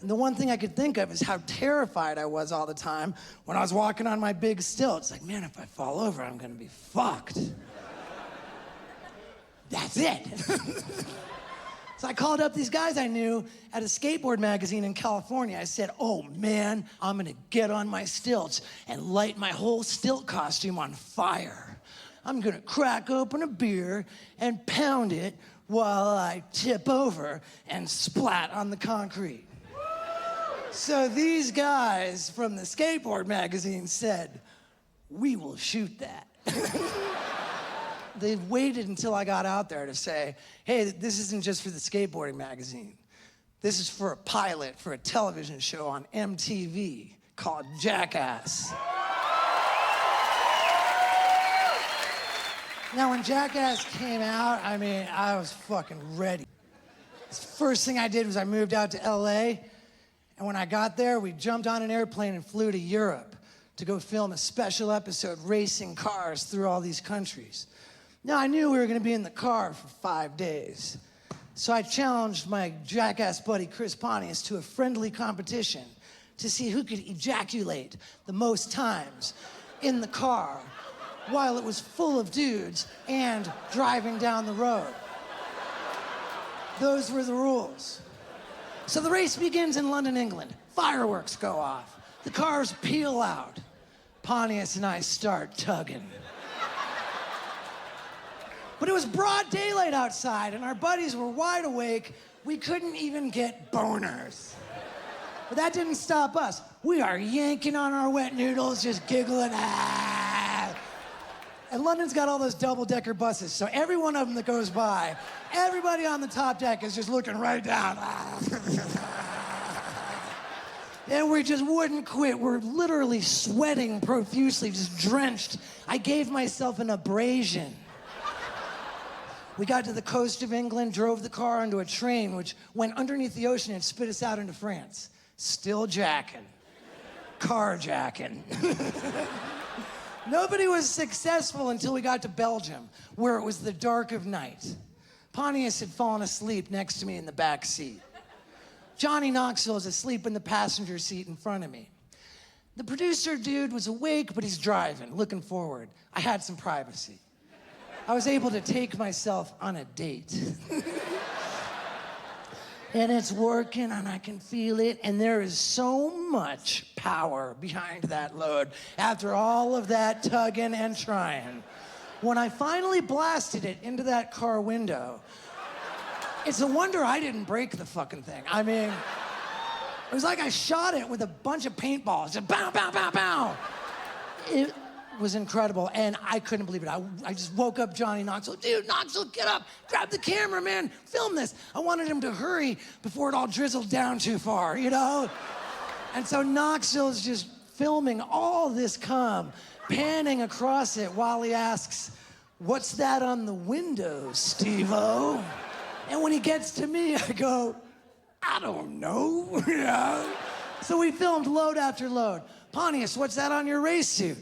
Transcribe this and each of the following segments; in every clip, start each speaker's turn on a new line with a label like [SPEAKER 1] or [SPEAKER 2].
[SPEAKER 1] And the one thing I could think of is how terrified I was all the time when I was walking on my big stilts. Like, man, if I fall over, I'm gonna be fucked. That's it. So I called up these guys I knew at a skateboard magazine in California. I said, oh man, I'm gonna get on my stilts and light my whole stilt costume on fire. I'm gonna crack open a beer and pound it while I tip over and splat on the concrete. So these guys from the skateboard magazine said, we will shoot that. They waited until I got out there to say, hey, this isn't just for the skateboarding magazine. This is for a pilot for a television show on MTV called Jackass. Now, when Jackass came out, I mean, I was fucking ready. The first thing I did was I moved out to LA, and when I got there, we jumped on an airplane and flew to Europe to go film a special episode racing cars through all these countries. Now, I knew we were gonna be in the car for 5 days, so I challenged my Jackass buddy Chris Pontius to a friendly competition to see who could ejaculate the most times in the car while it was full of dudes and driving down the road. Those were the rules. So the race begins in London, England. Fireworks go off. The cars peel out. Pontius and I start tugging. But it was broad daylight outside, and our buddies were wide awake. We couldn't even get boners. But that didn't stop us. We are yanking on our wet noodles, just giggling. And London's got all those double-decker buses, so every one of them that goes by, everybody on the top deck is just looking right down. And we just wouldn't quit. We're literally sweating profusely, just drenched. I gave myself an abrasion. We got to the coast of England, drove the car onto a train, which went underneath the ocean and spit us out into France. Still jacking. Carjacking. Nobody was successful until we got to Belgium, where it was the dark of night. Pontius had fallen asleep next to me in the back seat. Johnny Knoxville is asleep in the passenger seat in front of me. The producer dude was awake, but he's driving, looking forward. I had some privacy. I was able to take myself on a date. And it's working, and I can feel it, and there is so much power behind that load after all of that tugging and trying. When I finally blasted it into that car window, it's a wonder I didn't break the fucking thing. I mean, it was like I shot it with a bunch of paintballs, just bow, bow, bow, bow. It was incredible, and I couldn't believe it. I just woke up Johnny Knoxville. Dude, Knoxville, get up, grab the camera, man, film this. I wanted him to hurry before it all drizzled down too far, you know? And so Knoxville's just filming all this cum, panning across it while he asks, what's that on the window, Steve-O? And when he gets to me, I go, I don't know, you know? So we filmed load after load. Pontius, what's that on your race suit?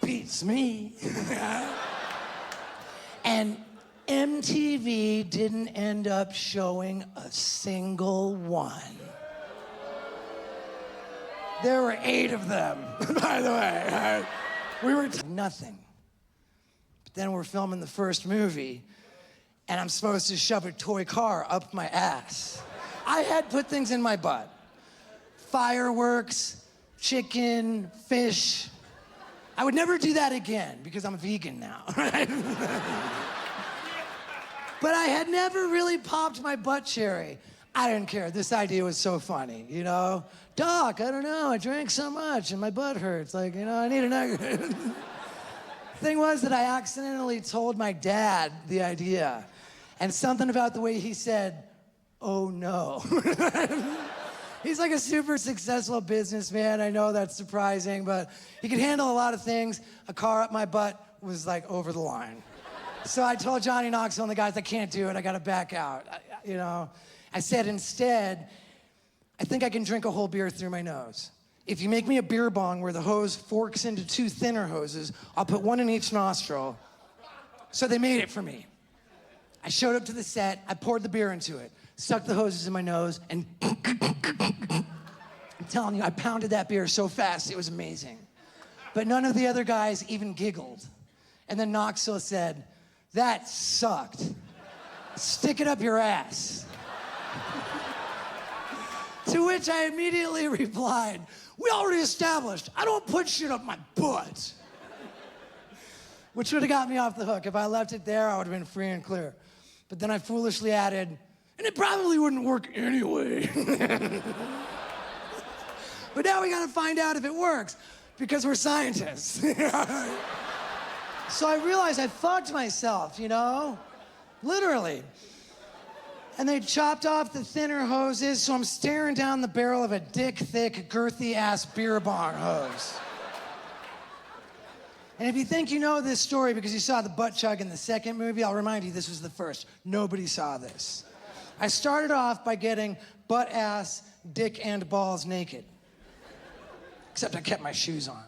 [SPEAKER 1] Beats me. And MTV didn't end up showing a single one. There were 8 of them, by the way. We were nothing. But then we're filming the first movie, and I'm supposed to shove a toy car up my ass. I had put things in my butt. Fireworks, chicken, fish. I would never do that again because I'm a vegan now, right? But I had never really popped my butt cherry. I didn't care. This idea was so funny, you know? Doc, I don't know, I drank so much and my butt hurts. Like, you know, I need a nugget. Thing was that I accidentally told my dad the idea. And something about the way he said, oh no. He's like a super successful businessman. I know that's surprising, but he could handle a lot of things. A car up my butt was like over the line. So I told Johnny Knoxville and the guys, I can't do it, I gotta back out. You know, I said instead, I think I can drink a whole beer through my nose. If you make me a beer bong where the hose forks into 2 thinner hoses, I'll put 1 in each nostril. So they made it for me. I showed up to the set, I poured the beer into it. stuck the hoses in my nose, and I'm telling you, I pounded that beer so fast, it was amazing. But none of the other guys even giggled. And then Knoxville said, "That sucked. Stick it up your ass." To which I immediately replied, "We already established, I don't put shit up my butt." Which would have got me off the hook. If I left it there, I would have been free and clear. But then I foolishly added, "And it probably wouldn't work anyway." But now we gotta find out if it works, because we're scientists. So I realized I fucked myself, you know? Literally. And they chopped off the thinner hoses, so I'm staring down the barrel of a dick-thick, girthy-ass beer bong hose. And if you think you know this story because you saw the Butt-Chug in the second movie, I'll remind you this was the first. Nobody saw this. I started off by getting butt, ass, dick, and balls naked. Except I kept my shoes on.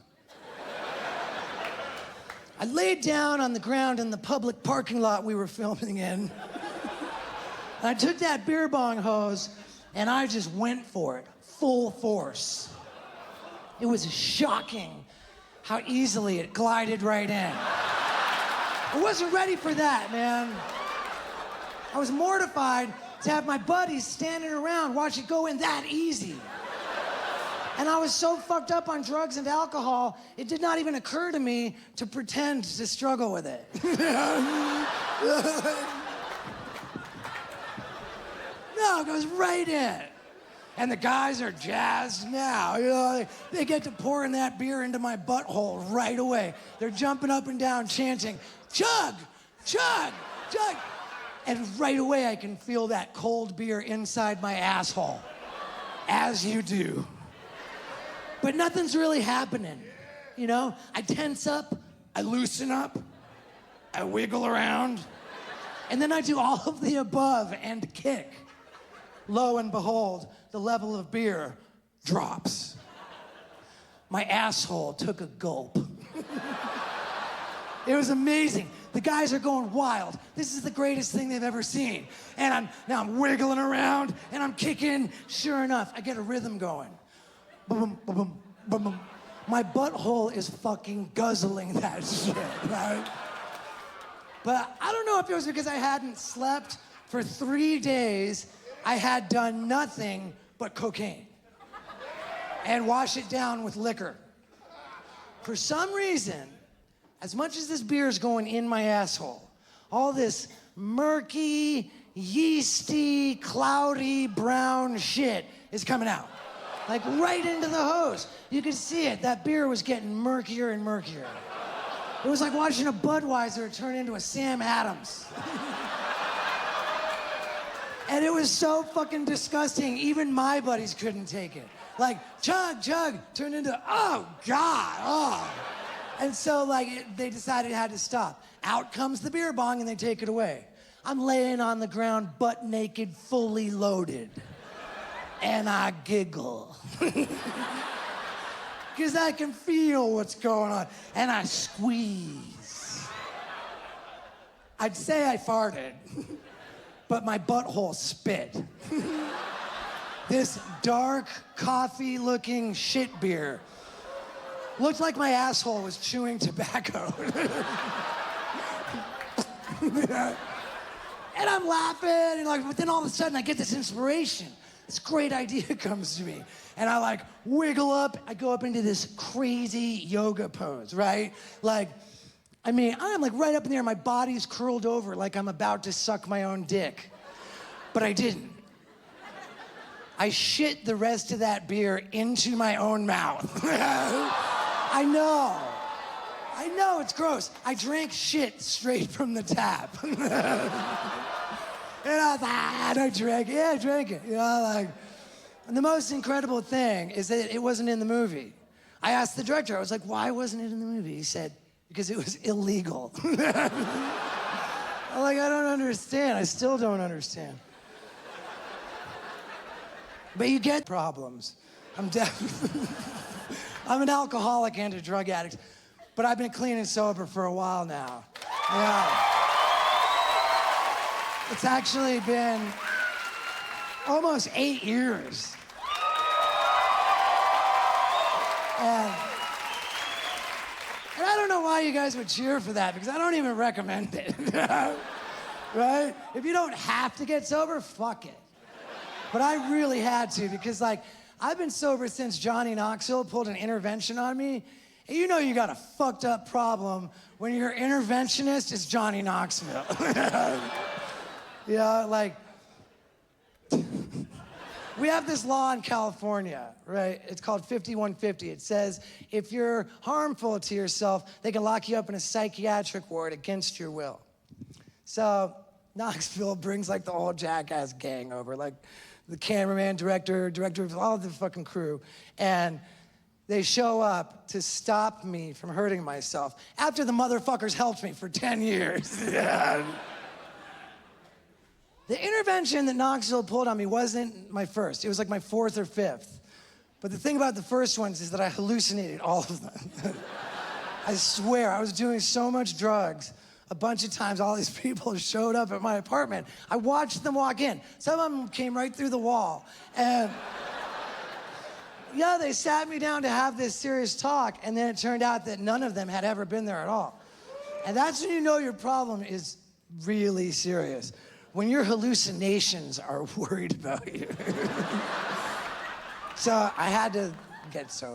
[SPEAKER 1] I laid down on the ground in the public parking lot we were filming in. And I took that beer bong hose and I just went for it, full force. It was shocking how easily it glided right in. I wasn't ready for that, man. I was mortified to have my buddies standing around watch it go in that easy. And I was so fucked up on drugs and alcohol, it did not even occur to me to pretend to struggle with it. No, it goes right in. And the guys are jazzed now. You know, they get to pouring that beer into my butthole right away. They're jumping up and down, chanting, "Chug, chug, chug." And right away, I can feel that cold beer inside my asshole, as you do. But nothing's really happening, you know? I tense up, I loosen up, I wiggle around, and then I do all of the above and kick. Lo and behold, the level of beer drops. My asshole took a gulp. It was amazing. The guys are going wild. This is the greatest thing they've ever seen. And I'm wiggling around and I'm kicking. Sure enough, I get a rhythm going. Boom, boom, boom, boom, boom. My butthole is fucking guzzling that shit, right? But I don't know if it was because I hadn't slept for 3 days. I had done nothing but cocaine and wash it down with liquor. For some reason, as much as this beer is going in my asshole, all this murky, yeasty, cloudy, brown shit is coming out. Like right into the hose. You could see it. That beer was getting murkier and murkier. It was like watching a Budweiser turn into a Sam Adams. And it was so fucking disgusting, even my buddies couldn't take it. Like, chug, chug, turned into, oh, God, oh. And so, like, they decided it had to stop. Out comes the beer bong, and they take it away. I'm laying on the ground, butt naked, fully loaded. And I giggle. Because I can feel what's going on. And I squeeze. I'd say I farted. But my butthole spit. This dark, coffee-looking shit beer looked like my asshole was chewing tobacco. And I'm laughing, and like, but then all of a sudden I get this inspiration. This great idea comes to me. And I like wiggle up, I go up into this crazy yoga pose, right? Like, I mean, I'm like right up in there, my body's curled over like I'm about to suck my own dick. But I didn't. I shit the rest of that beer into my own mouth. I know, it's gross. I drank shit straight from the tap. And I thought, I drank it. You know, like, and the most incredible thing is that it wasn't in the movie. I asked the director, I was like, why wasn't it in the movie? He said, because it was illegal. I'm like, I don't understand. I still don't understand. But you get problems. I'm an alcoholic and a drug addict, but I've been clean and sober for a while now. Yeah. It's actually been almost 8 years. And I don't know why you guys would cheer for that, because I don't even recommend it. Right? If you don't have to get sober, fuck it. But I really had to, because like, I've been sober since Johnny Knoxville pulled an intervention on me. And you know you got a fucked up problem when your interventionist is Johnny Knoxville. Yeah, like, we have this law in California, right? It's called 5150. It says if you're harmful to yourself, they can lock you up in a psychiatric ward against your will. So Knoxville brings like the whole Jackass gang over, like the cameraman, director, all the fucking crew. And they show up to stop me from hurting myself after the motherfuckers helped me for 10 years. Yeah. The intervention that Knoxville pulled on me wasn't my first. It was like my 4th or 5th. But the thing about the first ones is that I hallucinated all of them. I swear, I was doing so much drugs. A bunch of times, all these people showed up at my apartment. I watched them walk in. Some of them came right through the wall. And yeah, they sat me down to have this serious talk, and then it turned out that none of them had ever been there at all. And that's when you know your problem is really serious. When your hallucinations are worried about you. So I had to get sober.